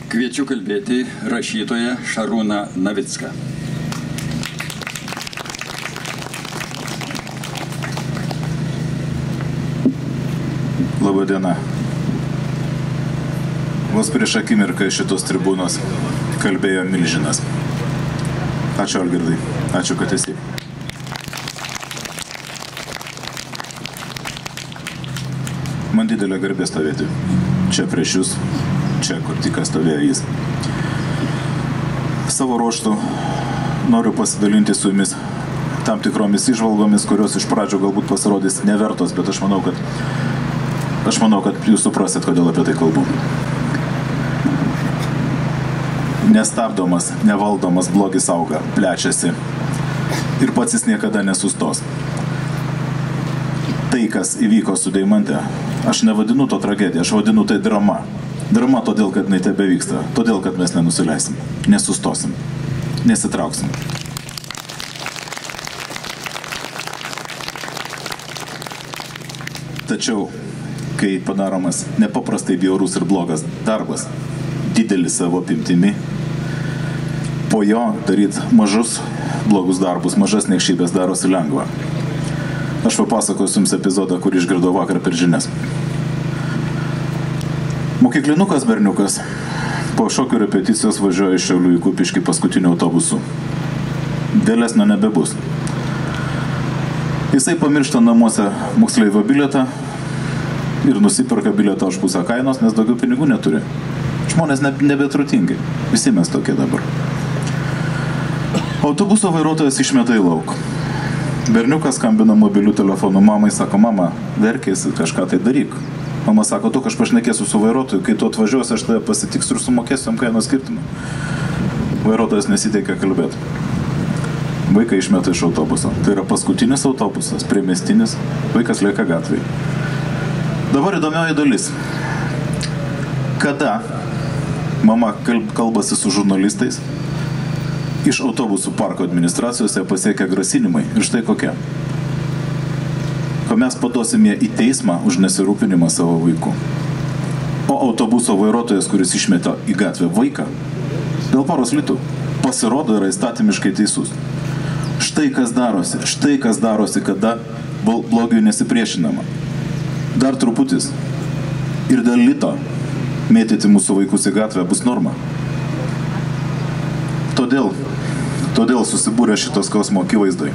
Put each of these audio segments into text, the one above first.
Kviečiu kalbėti rašytoją Šarūną Navicką. Labą dieną. Vos prieš akimirką iš šitos tribūnos kalbėjo milžinas. Ačiū, Algirdai. Ačiū, kad esi. Man didelė garbė stovėti. Čia prieš jūs, čia, kur tik stovėjo jis. Savo ruožtu noriu pasidalinti su jumis tam tikromis įžvalgomis, kurios iš pradžių galbūt pasirodys nevertos, bet aš manau, kad jūs suprasit, kodėl apie tai kalbu. Nestabdomas, nevaldomas blogis auga, plečiasi ir pats jis niekada nesustos. Tai, kas įvyko su Deimante, aš nevadinu to tragediją, aš vadinu tai drama. Drama todėl, kad jinai tebevyksta, todėl, kad mes nenusileisim, nesustosim, nesitrauksim. Tačiau, kai padaromas nepaprastai bjaurus ir blogas darbas, didelis savo apimtimi, po jo daryti mažus blogus darbus, mažas niekšybės darosi lengva. Aš papasakosiu jums epizodą, kurį išgirdau vakar per žinias. Mokyklinukas berniukas po šokių repeticijos važiuoja iš Šiaulių į Kupiškį paskutiniu autobusu. Vėlesnio nebebus. Jisai pamiršta namuose moksleivio bilietą ir nusiperka bilietą už pusę kainos, nes daugiau pinigų neturi. Žmonės nebetrutingi. Visi mes tokie dabar. Autobuso vairuotojas išmeta į lauk. Berniukas skambina mobiliu telefonu mamai, sako, mama, verkėsi, kažką tai daryk. Mama sako, tu aš pašnekėsiu su vairuotoju, kai tu atvažiuosi, aš tave pasitiksiu ir sumokėsiu jam kainos skirtumą. Vairuotojas nesiteikia kalbėti. Vaiką išmeta iš autobuso. Tai yra paskutinis autobusas, priemiestinis, vaikas lieka gatvėje. Dabar įdomioji dalis. Kada mama kalbasi su žurnalistais, iš autobusų parko administracijose pasiekia grasinimai. Ir štai kokie. Ko mes paduosim ją į teismą už nesirūpinimą savo vaikų. O autobuso vairuotojas, kuris išmeta į gatvę vaiką, dėl poros litų, pasirodo yra įstatymiškai teisus. Štai kas darosi, kada blogiui nesipriešinama. Dar truputis. Ir dėl lito mėtyti mūsų vaikus į gatvę bus norma. Todėl susibūrė šitos skausmo akivaizdai.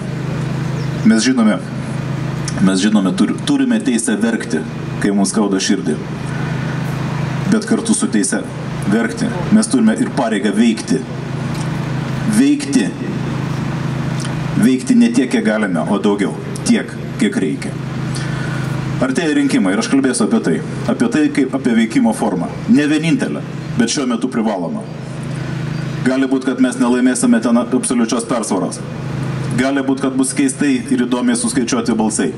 Mes žinome, turime teisę verkti, kai mums skauda širdį. Bet kartu su teise verkti mes turime ir pareigą veikti. Veikti ne tiek, kiek galime, o daugiau. Tiek, kiek reikia. Artėja rinkimai ir aš kalbėsiu apie tai. Apie tai kaip apie veikimo formą. Ne vienintelę, bet šiuo metu privaloma. Gali būti, kad mes nelaimėsime ten absoliučios persvaros. Gali būti, kad bus keistai ir įdomiai suskaičiuoti balsai.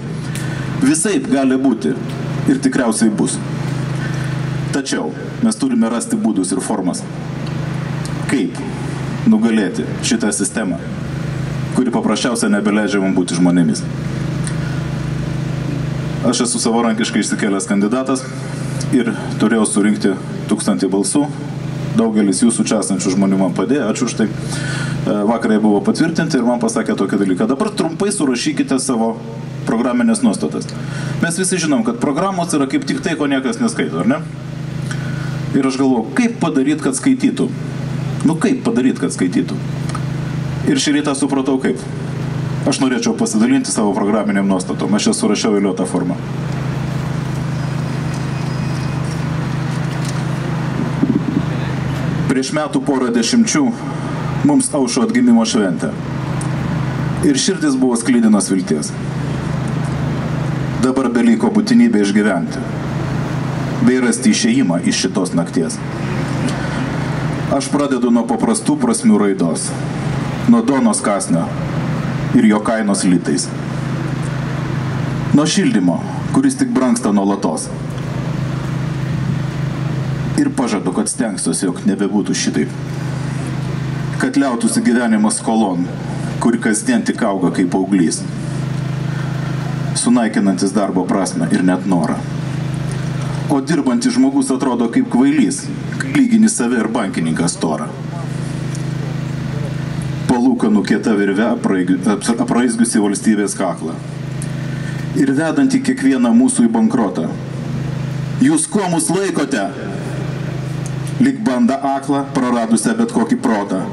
Visaip gali būti ir tikriausiai bus. Tačiau mes turime rasti būdus ir formas. Kaip nugalėti šitą sistemą, kuri paprasčiausiai nebeleidžia mums būti žmonėmis. Aš esu savarankiškai išsikėlęs kandidatas ir turėjau surinkti 1000 balsų. Daugelis jūsų čia esančių žmonių man padėjo, ačiū už tai. Vakarai buvo patvirtinti ir man pasakė tokį dalyką. Dabar trumpai surašykite savo programinės nuostatas. Mes visi žinom, kad programos yra kaip tik tai, ko niekas neskaito, ar ne? Ir aš galvoju, kaip padaryti, kad skaitytų? Kaip padaryti, kad skaitytų? Ir šį rytą supratau kaip. Aš norėčiau pasidalinti savo programinėm nuostatom. Aš jas surašiau eiliuotą formą. Prieš metų porą dešimčių mums aušo atgimimo šventė. Ir širdis buvo sklidinos vilties. Dabar beliko būtinybė išgyventi. Bei rasti išėjimą iš šitos nakties. Aš pradedu nuo paprastų prasmių raidos. Nuo duonos kąsnio ir jo kainos litais. Nuo šildymo, kuris tik brangsta nuolatos. Ir pažadu, kad stengsiuosi, jog nebebūtų šitaip. Kad liautųsi gyvenimas skolon, kuri kasdien tik auga kaip paauglys. Sunaikinantis darbo prasmę ir net norą. O dirbantis žmogus atrodo kaip kvailys, lygini save ir bankininką storą. Palūkanų kieta virve apraizgiusi valstybės kaklą ir vedanti kiekvieną mūsų į bankrotą. Jūs kuo mus laikote? Lyg banda aklą, praradusią bet kokį protą.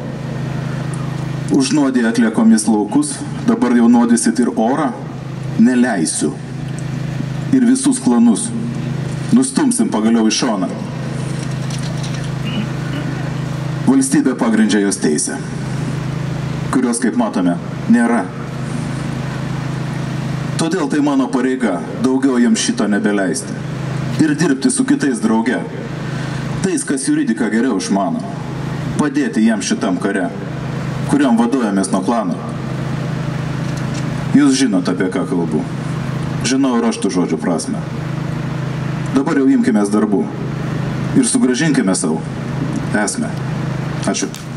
Užnuodė atliekomis laukus, dabar jau nuodysit ir orą? Neleisiu. Ir visus klanus nustumsim pagaliau į šoną. Valstybė pagrindžia jos teisę, kurios, kaip matome, nėra. Todėl tai mano pareiga daugiau jiems šito nebeleisti ir dirbti su kitais drauge, tais, kas juridiką geriau išmano, padėti jiems šitam kare, kuriam vaduojamės nuo klano. Jūs žinot, apie ką kalbu. Žinau ir aš tų žodžių prasme. Dabar jau imkimės darbų ir sugrąžinkime savo esmę. Ačiū.